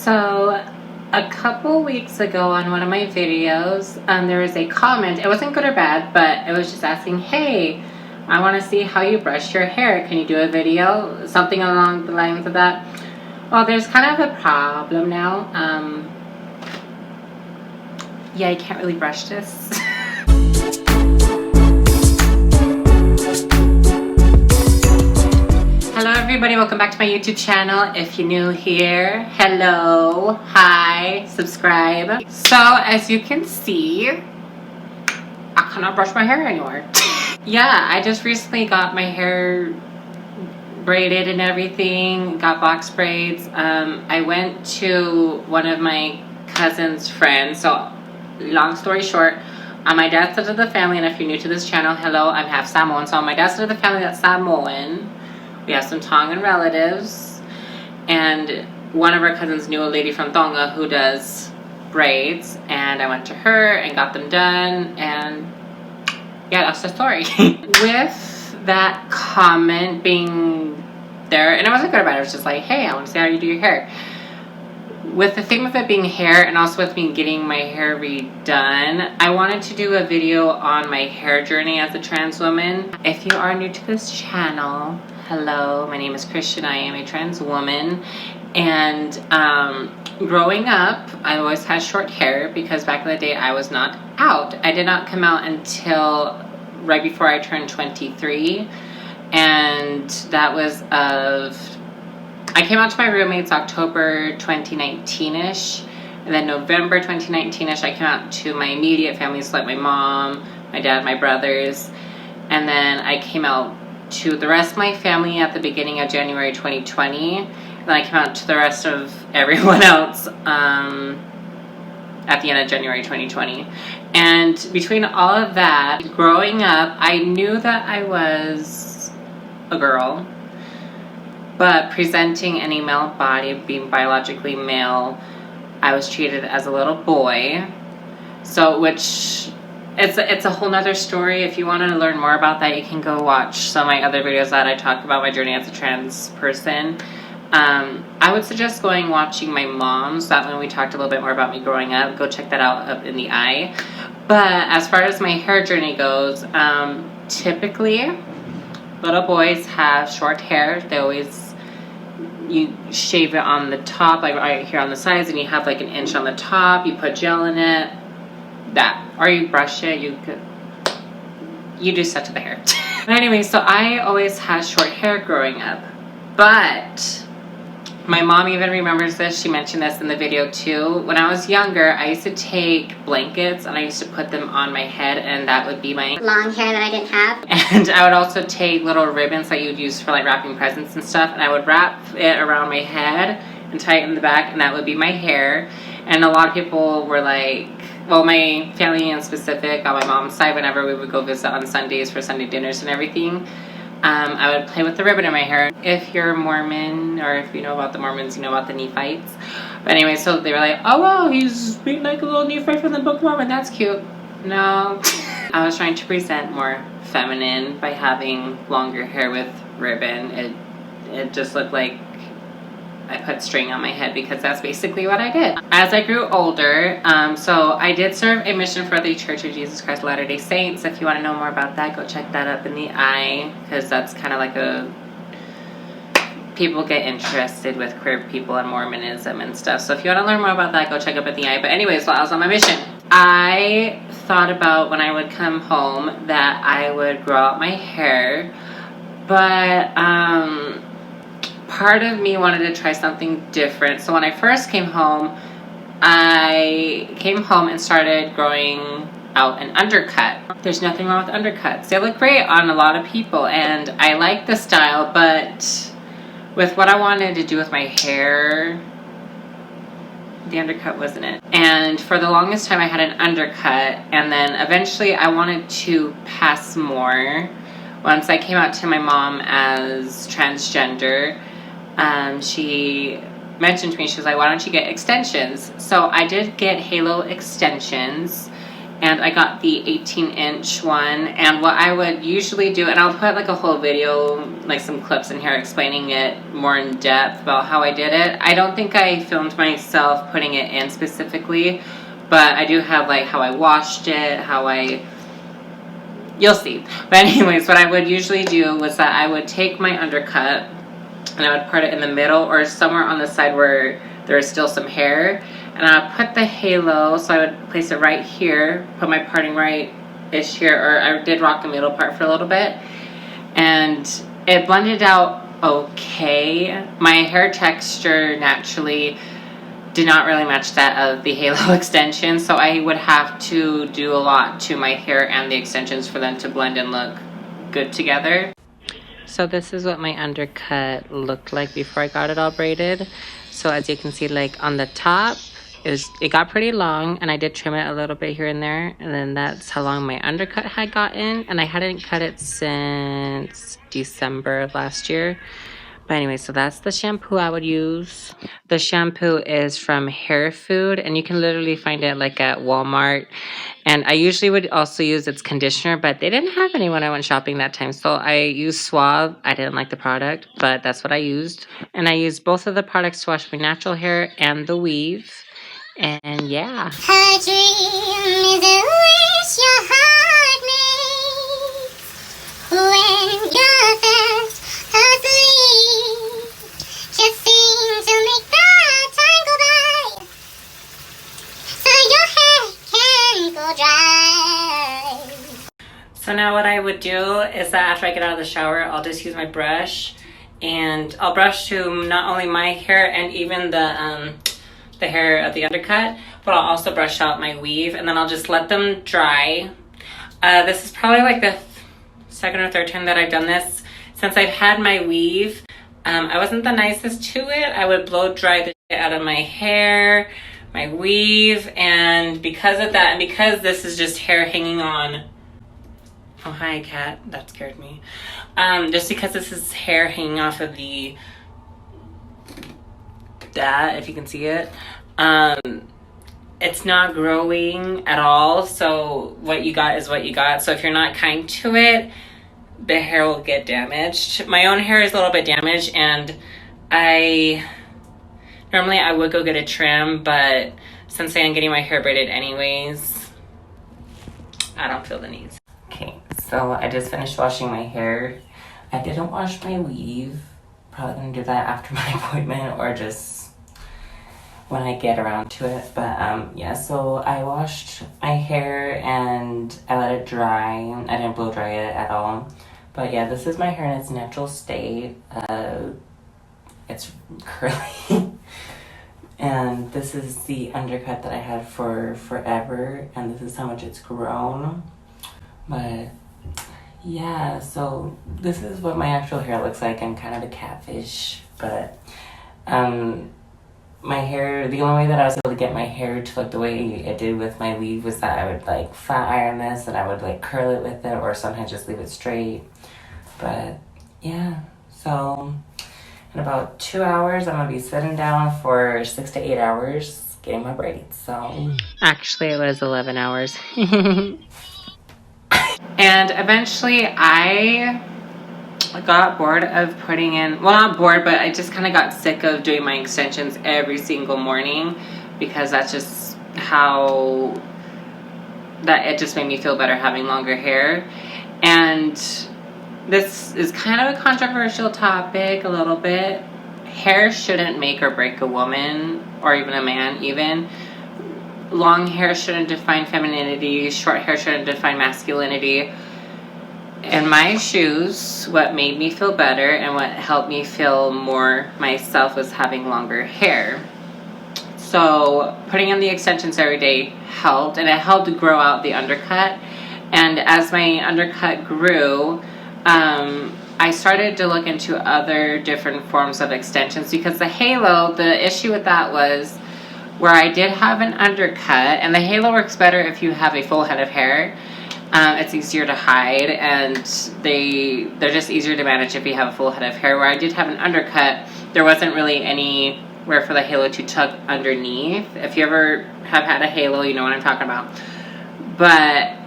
So a couple weeks ago on one of my videos, there was a comment. It wasn't good or bad, but it was just asking, hey, I want to see how you brush your hair. Can you do a video? Something along the lines of that. Well, there's kind of a problem now. Yeah, you can't really brush this. Hello everybody, welcome back to my YouTube channel. If you're new here, hello, hi, subscribe. So as you can see, I cannot brush my hair anymore. Yeah, I just recently got my hair braided and everything, got box braids. I went to one of my cousin's friends, so long story short, on my dad's side of the family, and if you're new to this channel, hello, I'm half Samoan, so on my dad's side of the family, that's Samoan. We have some Tongan relatives, and one of our cousins knew a lady from Tonga who does braids, and I went to her and got them done, and yeah, that's the story. With that comment being there, and it wasn't good about it, it was just like, hey, I want to see how you do your hair. With the theme of it being hair, and also with me getting my hair redone, I wanted to do a video on my hair journey as a trans woman. If you are new to this channel, hello, my name is Khristian. I am a trans woman, and growing up, I always had short hair because back in the day I was not out. I did not come out until right before I turned 23, and that was I came out to my roommates October 2019-ish, and then November 2019-ish I came out to my immediate family, so like my mom, my dad, my brothers, and then I came out to the rest of my family at the beginning of January 2020, and then I came out to the rest of everyone else at the end of January 2020. And between all of that, growing up, I knew that I was a girl, but presenting any male body, being biologically male, I was treated as a little boy. So, which, it's a whole nother story. If you want to learn more about that, you can go watch some of my other videos that I talk about my journey as a trans person. I would suggest watching my mom's. That one we talked a little bit more about me growing up. Go check that out up in the eye. But as far as my hair journey goes, typically little boys have short hair. They always, you shave it on the top, like right here on the sides, and you have like an inch on the top. You put gel in it, or you brush it. You do stuff to the hair. But anyway, so I always had short hair growing up, but my mom even remembers this. She mentioned this in the video too. When I was younger, I used to take blankets and I used to put them on my head, and that would be my long hair that I didn't have. And I would also take little ribbons that you'd use for like wrapping presents and stuff, and I would wrap it around my head and tie it in the back, and that would be my hair. And a lot of people were like, well, my family in specific on my mom's side, whenever we would go visit on Sundays for Sunday dinners and everything, I would play with the ribbon in my hair. If you're Mormon, or if you know about the Mormons, you know about the Nephites. But anyway, so they were like, oh wow, he's being like a little Nephite from the Book of Mormon, that's cute. No. I was trying to present more feminine by having longer hair with ribbon. It just looked like I put string on my head, because that's basically what I did. As I grew older, so I did serve a mission for the Church of Jesus Christ of Latter-day Saints. If you want to know more about that, go check that up in the eye, because that's kind of like people get interested with queer people and Mormonism and stuff. So if you want to learn more about that, go check up in the eye. But anyways, while I was on my mission, I thought about when I would come home that I would grow out my hair, but part of me wanted to try something different. So when I first came home, I came home and started growing out an undercut. There's nothing wrong with undercuts. They look great on a lot of people, and I like the style, but with what I wanted to do with my hair, the undercut wasn't it. And for the longest time I had an undercut, and then eventually I wanted to pass more. Once I came out to my mom as transgender, she mentioned to me, she was like, why don't you get extensions? So I did get halo extensions, and I got the 18-inch one. And what I would usually do, and I'll put like a whole video, like some clips in here explaining it more in depth about how I did it. I don't think I filmed myself putting it in specifically, but I do have like how I washed it, you'll see. But anyways, what I would usually do was that I would take my undercut and I would put it in the middle or somewhere on the side where there's still some hair. And I would put the halo, so I would place it right here, put my parting right-ish here, or I did rock the middle part for a little bit. And it blended out okay. My hair texture naturally did not really match that of the halo extension, so I would have to do a lot to my hair and the extensions for them to blend and look good together. So this is what my undercut looked like before I got it all braided. So as you can see, like on the top, it got pretty long, and I did trim it a little bit here and there, and then that's how long my undercut had gotten, and I hadn't cut it since December of last year. But anyway, so that's the shampoo I would use. The shampoo is from Hair Food, and you can literally find it like at Walmart. And I usually would also use its conditioner, but they didn't have any when I went shopping that time. So I used Suave. I didn't like the product, but that's what I used. And I used both of the products to wash my natural hair and the weave. And yeah. A dream is a wish your heart makes when you're fast asleep. Just seem to make the time go by, so your hair can go dry. So now what I would do is that after I get out of the shower, I'll just use my brush, and I'll brush to not only my hair and even the hair of the undercut, but I'll also brush out my weave, and then I'll just let them dry. This is probably like the second or third time that I've done this since I've had my weave. I wasn't the nicest to it. I would blow dry the shit out of my hair, my weave, and because of that, and because this is just hair hanging on. Oh, hi, cat. That scared me. Just because this is hair hanging off of that, if you can see it, it's not growing at all, so what you got is what you got. So if you're not kind to it, the hair will get damaged. My own hair is a little bit damaged, and normally I would go get a trim, but since I am getting my hair braided anyways, I don't feel the need. Okay, so I just finished washing my hair. I didn't wash my weave. Probably gonna do that after my appointment or just when I get around to it. But yeah, so I washed my hair and I let it dry. I didn't blow dry it at all. But yeah, this is my hair in its natural state. It's curly. And this is the undercut that I had for forever, and this is how much it's grown. But yeah, so this is what my actual hair looks like. I'm kind of a catfish, but my hair, the only way that I was able to get my hair to look the way it did with my weave was that I would like flat iron this, and I would like curl it with it, or sometimes just leave it straight. But yeah, so in about 2 hours I'm gonna be sitting down for 6 to 8 hours getting my braids. So actually it was 11 hours. And eventually I got bored of putting in, well, not bored, but I just kind of got sick of doing my extensions every single morning, because that's just how it just made me feel better having longer hair. And this is kind of a controversial topic a little bit. Hair shouldn't make or break a woman, or even a man even. Long hair shouldn't define femininity. Short hair shouldn't define masculinity. In my shoes, what made me feel better and what helped me feel more myself was having longer hair. So putting in the extensions every day helped, and it helped grow out the undercut. And as my undercut grew, I started to look into other different forms of extensions, because the halo, the issue with that was where I did have an undercut, and the halo works better if you have a full head of hair. It's easier to hide, and they're just easier to manage if you have a full head of hair. Where I did have an undercut, there wasn't really anywhere for the halo to tuck underneath. If you ever have had a halo, you know what I'm talking about. but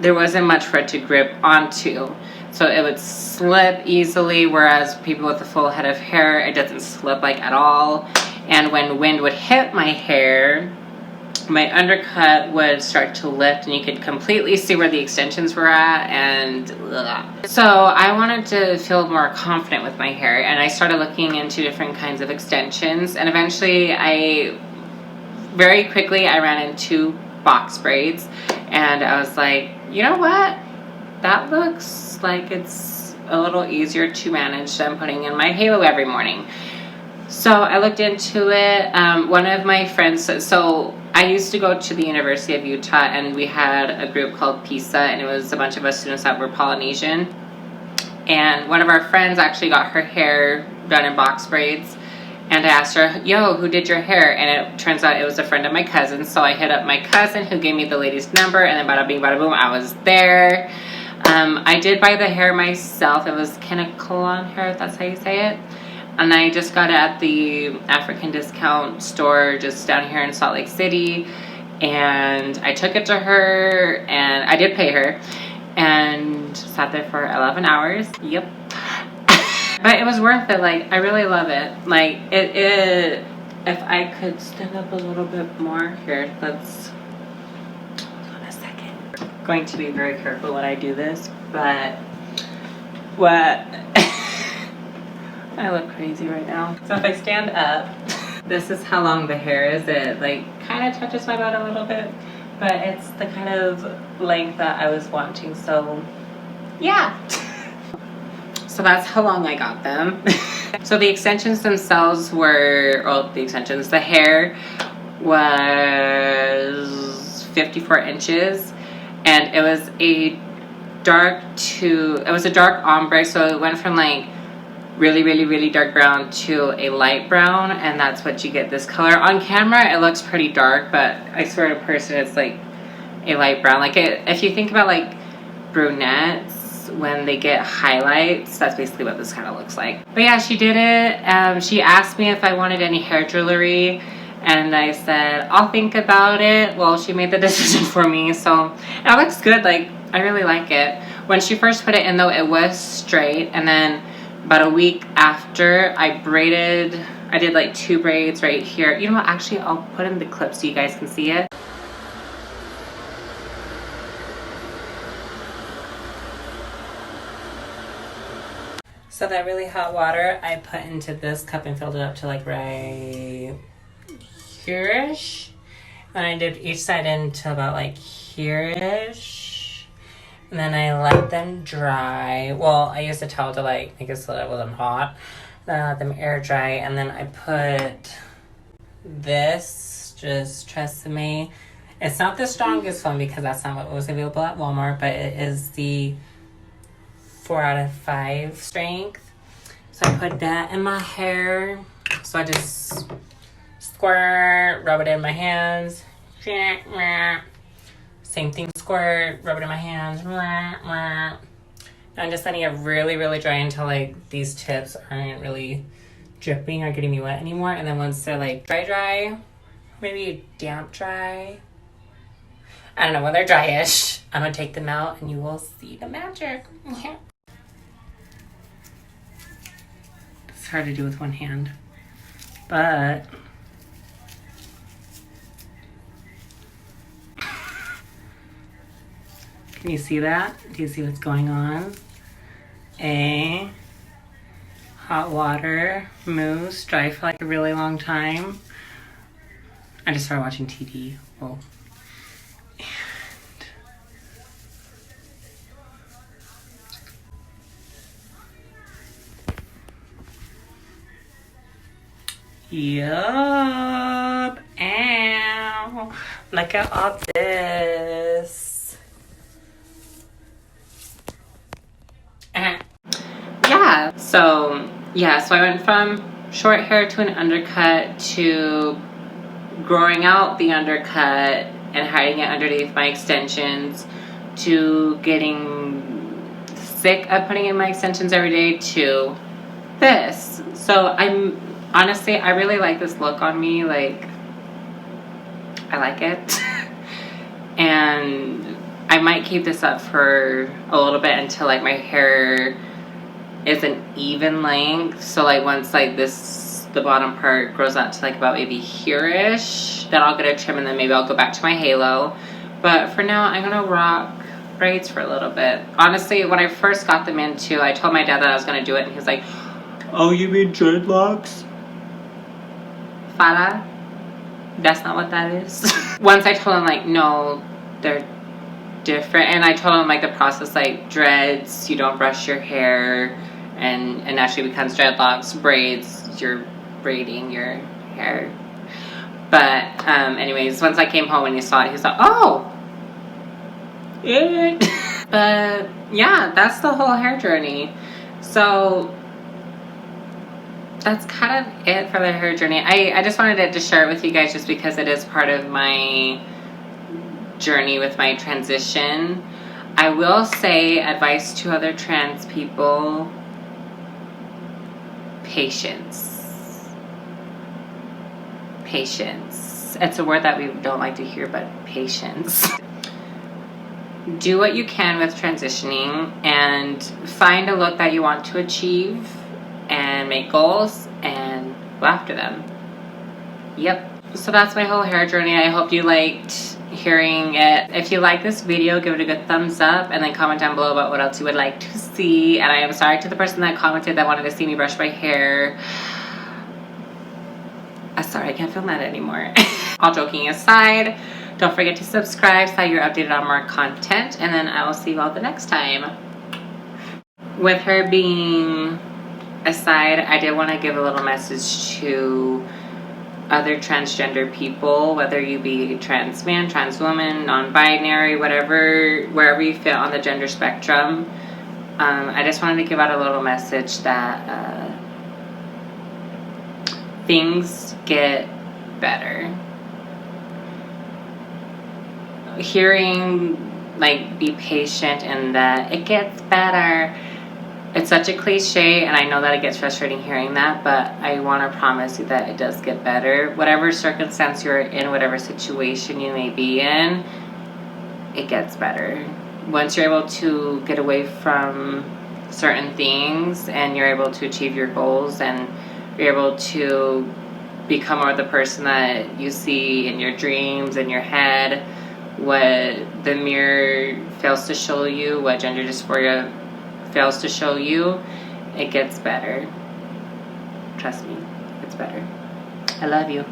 there wasn't much for it to grip onto. So it would slip easily, whereas people with a full head of hair, it doesn't slip like at all. And when wind would hit my hair, my undercut would start to lift and you could completely see where the extensions were at, and ugh. So I wanted to feel more confident with my hair, and I started looking into different kinds of extensions, and eventually very quickly I ran into box braids, and I was like, you know what? That looks like it's a little easier to manage than putting in my halo every morning. So I looked into it. One of my friends, so I used to go to the University of Utah, and we had a group called PISA, and it was a bunch of us students that were Polynesian. And one of our friends actually got her hair done in box braids. And I asked her, yo, who did your hair? And it turns out it was a friend of my cousin. So I hit up my cousin, who gave me the lady's number, and then bada bing, bada boom, I was there. I did buy the hair myself. It was Kinnicolon hair, if that's how you say it. And I just got it at the African discount store just down here in Salt Lake City. And I took it to her, and I did pay her, and sat there for 11 hours. Yep. But it was worth it. Like, I really love it. Like, it if I could stand up a little bit more here, let's, hold on a second. I'm going to be very careful when I do this, but what, I look crazy right now. So if I stand up, this is how long the hair is. It like kind of touches my butt a little bit, but it's the kind of length that I was wanting, so yeah. So that's how long I got them. So the extensions themselves were, the hair was 54 inches, and it was a dark ombre, so it went from like really, really, really dark brown to a light brown, and that's what you get this color. On camera, it looks pretty dark, but I swear in person, it's like a light brown. Like if you think about like brunettes, when they get highlights, that's basically what this kind of looks like. But yeah, she did it. She asked me if I wanted any hair jewelry, and I said, I'll think about it. Well, she made the decision for me, so it looks good. Like, I really like it. When she first put it in, though, it was straight, and then about a week after, I did like 2 braids right here. You know what, actually, I'll put in the clip so you guys can see it. So that really hot water I put into this cup and filled it up to like right here-ish. And I did each side into about like here-ish. And then I let them dry. Well, I used a towel to like make it so that it wasn't hot. Then I let them air dry, and then I put this, just Tresemme. It's not the strongest one because that's not what was available at Walmart, but it is the 4 out of 5 strength. So I put that in my hair. So I just squirt, rub it in my hands. Same thing, squirt, rub it in my hands. And I'm just letting it really, really dry until like these tips aren't really dripping or getting me wet anymore. And then once they're like dry, maybe damp dry, I don't know, when they're dryish, I'm gonna take them out and you will see the magic. It's hard to do with one hand, but can you see that? Do you see what's going on? Hot water, mousse, dry for like a really long time. I just started watching TV. Whoa. Yup. Ow. Look at all this. So I went from short hair to an undercut to growing out the undercut and hiding it underneath my extensions to getting sick of putting in my extensions every day to this. So honestly, I really like this look on me. Like, I like it. And I might keep this up for a little bit until like my hair is an even length. So like once like the bottom part grows out to like about maybe here-ish, then I'll get a trim and then maybe I'll go back to my halo. But for now, I'm gonna rock braids for a little bit. Honestly, when I first got them into, I told my dad that I was gonna do it, and he was like, "Oh, you mean dreadlocks? Fala? That's not what that is." Once I told him like, no, they're different, and I told him like the process, like dreads, you don't brush your hair, and it naturally becomes dreadlocks. Braids, you're braiding your hair. But anyways, once I came home and he saw it, he was like, "Oh, it." But yeah, that's the whole hair journey. So that's kind of it for the hair journey. I just wanted to share it with you guys just because it is part of my journey with my transition. I will say, advice to other trans people: patience. Patience. It's a word that we don't like to hear, but patience. Do what you can with transitioning and find a look that you want to achieve and make goals and go after them. Yep. So that's my whole hair journey. I hope you liked hearing it. If you like this video, give it a good thumbs up and then comment down below about what else you would like to see. And I am sorry to the person that commented that wanted to see me brush my hair. Sorry, I can't film that anymore. All joking aside, don't forget to subscribe so that you're updated on more content, and then I will see you all the next time. With her being aside, I did want to give a little message to other transgender people, whether you be trans man, trans woman, non-binary, whatever, wherever you fit on the gender spectrum. I just wanted to give out a little message that things get better. Hearing like be patient and that it gets better, it's such a cliche, and I know that it gets frustrating hearing that, but I want to promise you that it does get better. Whatever circumstance you're in, whatever situation you may be in, it gets better. Once you're able to get away from certain things and you're able to achieve your goals and you're able to become more the person that you see in your dreams, in your head, what the mirror fails to show you, what gender dysphoria fails to show you, it gets better. Trust me, it's better. I love you.